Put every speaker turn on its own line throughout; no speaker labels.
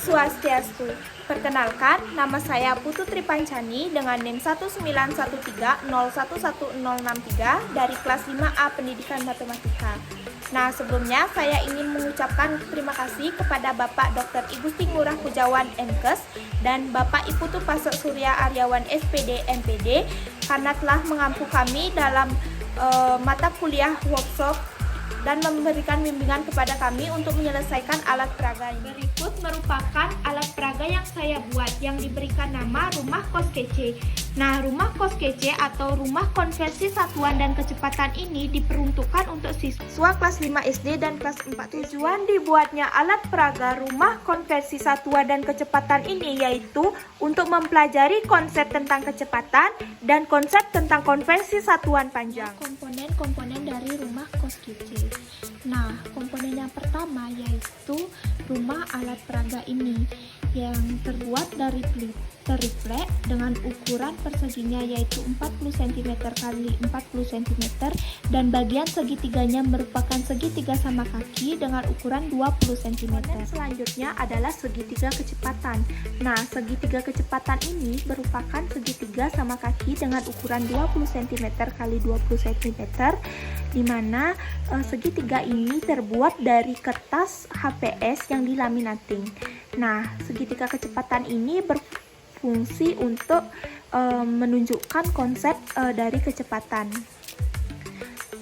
Swastiastu. Perkenalkan, nama saya Putu Tripancani dengan NIM 19130111063 dari kelas 5A Pendidikan Matematika. Nah, sebelumnya saya ingin mengucapkan terima kasih kepada Bapak Dr. Igusti Ngurah Pujawan MKes dan Bapak Iputu Pasek Surya Aryawan SPD MPD karena telah mengampu kami dalam mata kuliah workshop dan memberikan bimbingan kepada kami untuk menyelesaikan alat peraga ini. Berikut merupakan alat peraga yang saya buat yang diberikan nama rumah kos kece. Nah, rumah kos kece atau rumah konversi satuan dan kecepatan ini diperuntukkan untuk siswa kelas 5 SD dan kelas 4 SD. Tujuan dibuatnya alat peraga rumah konversi satuan dan kecepatan ini yaitu untuk mempelajari konsep tentang kecepatan dan konsep tentang konversi satuan panjang. Komponen-komponen dari rumah kos kece. Nah, komponen yang pertama yaitu rumah alat peraga ini yang terbuat dari triplek dengan ukuran perseginya yaitu 40 cm x 40 cm dan bagian segitiganya merupakan segitiga sama kaki dengan ukuran 20 cm. Dan selanjutnya adalah segitiga kecepatan. Nah, segitiga kecepatan ini merupakan segitiga sama kaki dengan ukuran 20 cm x 20 cm di mana segitiga ini terbuat dari kertas HPS yang dilaminating. Nah, segitiga kecepatan ini berfungsi untuk menunjukkan konsep dari kecepatan.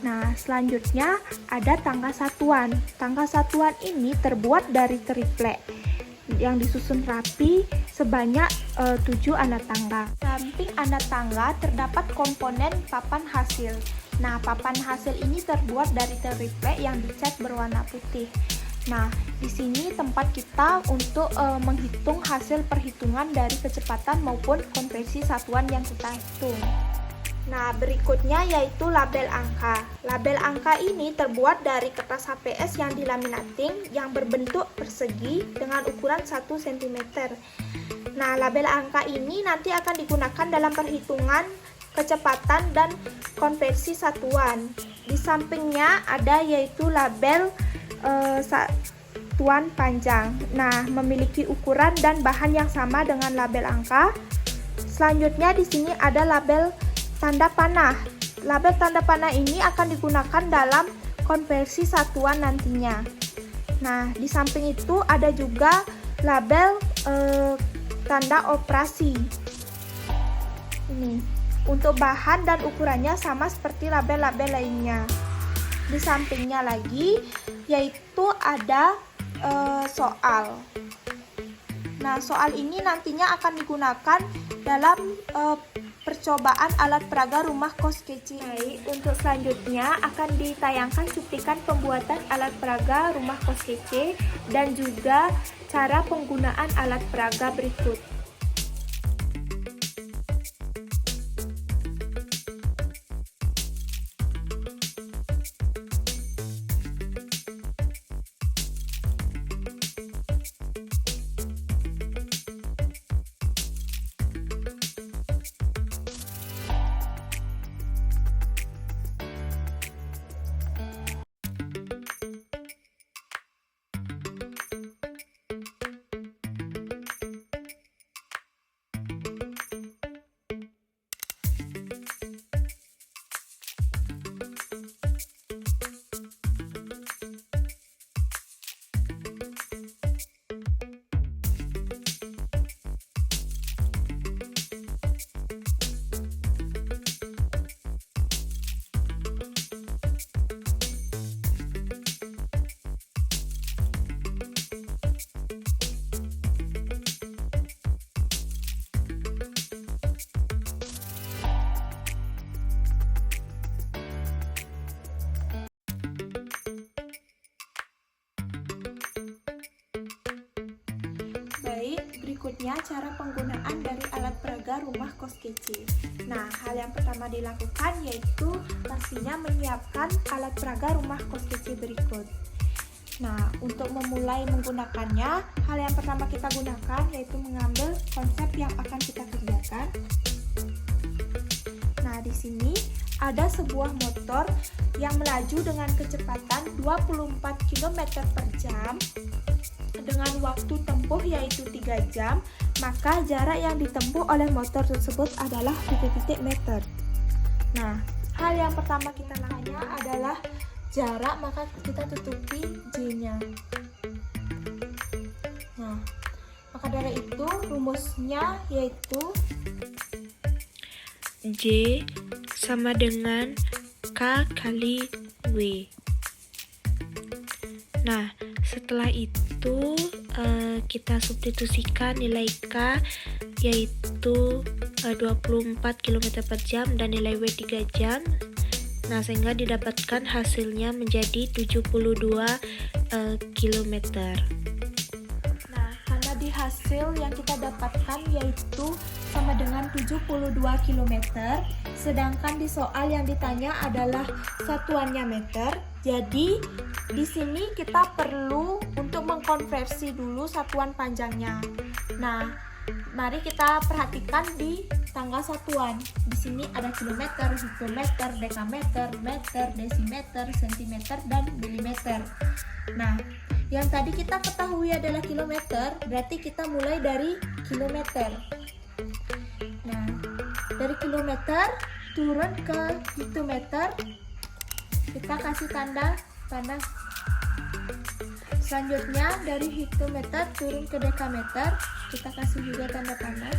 Nah, selanjutnya ada tangga satuan. Tangga satuan ini terbuat dari triplek yang disusun rapi sebanyak 7 anak tangga. Samping anak tangga terdapat komponen papan hasil. Nah, papan hasil ini terbuat dari triplek yang dicat berwarna putih. Nah, di sini tempat kita untuk menghitung hasil perhitungan dari kecepatan maupun konversi satuan yang kita hitung. Nah, berikutnya yaitu label angka. Label angka ini terbuat dari kertas HPS yang dilaminating yang berbentuk persegi dengan ukuran 1 cm. Nah, label angka ini nanti akan digunakan dalam perhitungan kecepatan dan konversi satuan. Di sampingnya ada yaitu label satuan panjang. Nah, memiliki ukuran dan bahan yang sama dengan label angka. Selanjutnya di sini ada label tanda panah. Label tanda panah ini akan digunakan dalam konversi satuan nantinya. Nah, di samping itu ada juga label tanda operasi. Ini untuk bahan dan ukurannya sama seperti label-label lainnya. Di sampingnya lagi yaitu ada soal. Nah, soal ini nantinya akan digunakan dalam percobaan alat peraga rumah kos kece. Baik, untuk selanjutnya akan ditayangkan cuplikan pembuatan alat peraga rumah kos kece dan juga cara penggunaan alat peraga berikut. Baik, berikutnya cara penggunaan dari alat peraga rumah kos kece. Nah, hal yang pertama dilakukan yaitu pastinya menyiapkan alat peraga rumah kos kece berikut. Nah, untuk memulai menggunakannya, hal yang pertama kita gunakan yaitu mengambil konsep yang akan kita kerjakan. Nah, di sini ada sebuah motor yang melaju dengan kecepatan 24 km per jam dengan waktu tempuh yaitu 3 jam, maka jarak yang ditempuh oleh motor tersebut adalah titik-titik meter. Nah, hal yang pertama kita lakukannya adalah jarak, maka kita tutupi J-nya. Nah, maka dari itu rumusnya yaitu
J sama dengan K kali W. Nah, setelah itu kita substitusikan nilai K yaitu 24 km per jam dan nilai W 3 jam. Nah, sehingga didapatkan hasilnya menjadi 72 km.
Nah, karena di hasil yang kita dapatkan yaitu sama dengan 72 km, sedangkan di soal yang ditanya adalah satuannya meter. Jadi di sini kita perlu untuk mengkonversi dulu satuan panjangnya. Nah, mari kita perhatikan di tanggal satuan. Di sini ada kilometer, hektometer, dekameter, meter, desimeter, sentimeter, dan milimeter. Nah, yang tadi kita ketahui adalah kilometer, berarti kita mulai dari kilometer. Nah, dari kilometer turun ke hektometer, kita kasih tanda panah. Selanjutnya dari hektometer turun ke dekameter, kita kasih juga tanda panah.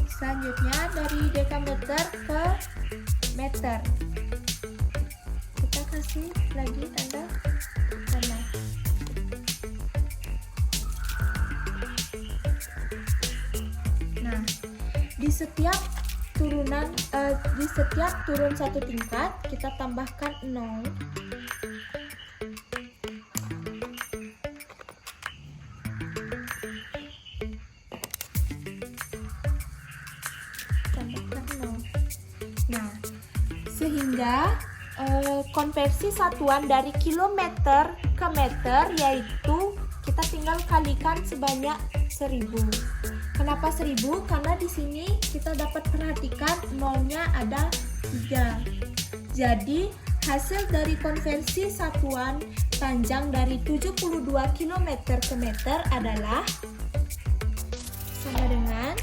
Selanjutnya dari dekameter ke meter, kita kasih lagi tanda panah. Nah, di setiap turun satu tingkat kita tambahkan 0. Tambahkan 0. Nah, sehingga konversi satuan dari kilometer ke meter yaitu kita tinggal kalikan sebanyak 1000. Kenapa 1000? Karena di sini kita dapat perhatikan nolnya ada 3. Jadi hasil dari konversi satuan panjang dari 72 km ke meter adalah sama dengan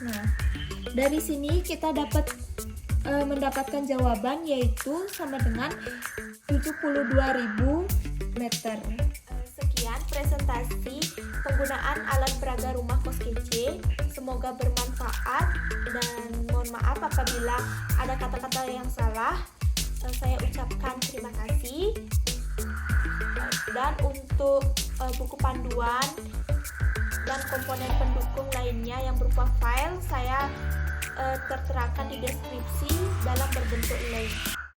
Nah, dari sini kita dapat mendapatkan jawaban yaitu sama dengan 72.000 meter. Sekian presentasi penggunaan alat peraga rumah kos kece. Semoga bermanfaat dan mohon maaf apabila ada kata-kata yang salah. Saya ucapkan terima kasih. Dan untuk buku panduan dan komponen pendukung lainnya yang berupa file saya terterakan di deskripsi dalam berbentuk link.